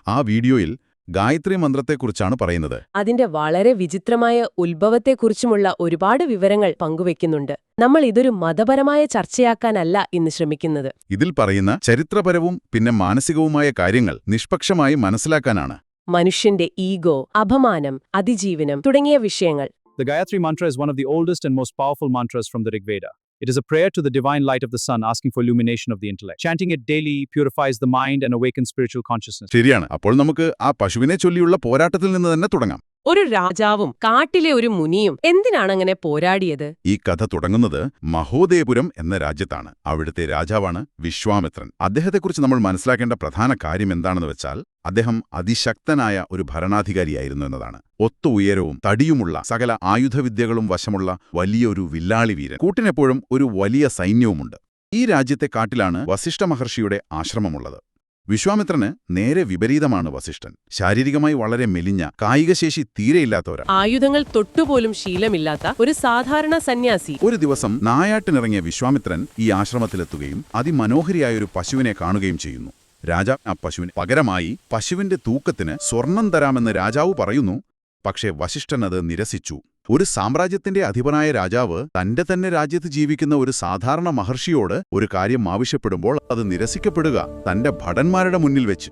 ആ വീഡിയോയിൽ ഗായത്രി മന്ത്രത്തെക്കുറിച്ചാണ് പറയുന്നത്. അതിന്റെ വളരെ വിചിത്രമായ ഉത്ഭവത്തെക്കുറിച്ചുമുള്ള ഒരുപാട് വിവരങ്ങൾ പങ്കുവെക്കുന്നുണ്ട്. നമ്മൾ ഇതൊരു മതപരമായ ചർച്ചയാക്കാനല്ല ഇന്ന് ശ്രമിക്കുന്നത്. ഇതിൽ പറയുന്ന ചരിത്രപരവും പിന്നെ മാനസികവുമായ കാര്യങ്ങൾ നിഷ്പക്ഷമായി മനസ്സിലാക്കാനാണ്. മനുഷ്യന്റെ ഈഗോ, അപമാനം, അതിജീവനം തുടങ്ങിയ വിഷയങ്ങൾ. The Gayatri Mantra is one of the oldest and most powerful mantras from the Rig Veda. It is a prayer to the divine light of the sun asking for illumination of the intellect. Chanting it daily purifies the mind and awakens spiritual consciousness. ശരിയാണ്. അപ്പോൾ നമുക്ക് ആ പശുവിനെ ചൊല്ലിയുള്ള പോരാട്ടത്തിൽ നിന്ന് തന്നെ തുടങ്ങാം. ഒരു രാജാവും കാട്ടിലെ ഒരു മുനിയും എന്തിനാണങ്ങനെ പോരാടിയത്? ഈ കഥ തുടങ്ങുന്നത് മഹോദയപുരം എന്ന രാജ്യത്താണ്. അവിടുത്തെ രാജാവാണ് വിശ്വാമിത്രൻ. അദ്ദേഹത്തെക്കുറിച്ച് നമ്മൾ മനസ്സിലാക്കേണ്ട പ്രധാന കാര്യം എന്താണെന്ന് വെച്ചാൽ അദ്ദേഹം അതിശക്തനായ ഒരു ഭരണാധികാരിയായിരുന്നു എന്നതാണ്. ഒത്ത ഉയരവും തടിയുമുള്ള സകല ആയുധവിദ്യകളും വശമുള്ള വലിയൊരു വില്ലാളി വീരൻ. കൂട്ടിനെപ്പോഴും ഒരു വലിയ സൈന്യവുമുണ്ട്. ഈ രാജ്യത്തെ കാട്ടിലാണ് വസിഷ്ഠ മഹർഷിയുടെ ആശ്രമമുള്ളത്. വിശ്വാമിത്രന് നേരെ വിപരീതമാണ് വസിഷ്ഠൻ. ശാരീരികമായി വളരെ മെലിഞ്ഞ, കായികശേഷി തീരെയില്ലാത്തവരാ. ആയുധങ്ങൾ തൊട്ടുപോലും ശീലമില്ലാത്ത ഒരു സാധാരണ സന്യാസി. ഒരു ദിവസം നായാട്ടിനിറങ്ങിയ വിശ്വാമിത്രൻ ഈ ആശ്രമത്തിലെത്തുകയും അതിമനോഹരിയായൊരു പശുവിനെ കാണുകയും ചെയ്യുന്നു. രാജാവ് ആ പശുവിന് പകരമായി പശുവിന്റെ തൂക്കത്തിന് സ്വർണം തരാമെന്ന് രാജാവ് പറയുന്നു. പക്ഷേ വസിഷ്ഠൻ അത് നിരസിച്ചു. ഒരു സാമ്രാജ്യത്തിന്റെ അധിപനായ രാജാവ് തന്റെ തന്നെ രാജ്യത്ത് ജീവിക്കുന്ന ഒരു സാധാരണ മഹർഷിയോട് ഒരു കാര്യം ആവശ്യപ്പെടുമ്പോൾ അത് നിരസിക്കപ്പെടുക തന്റെ ഭടന്മാരുടെ മുന്നിൽ വെച്ച്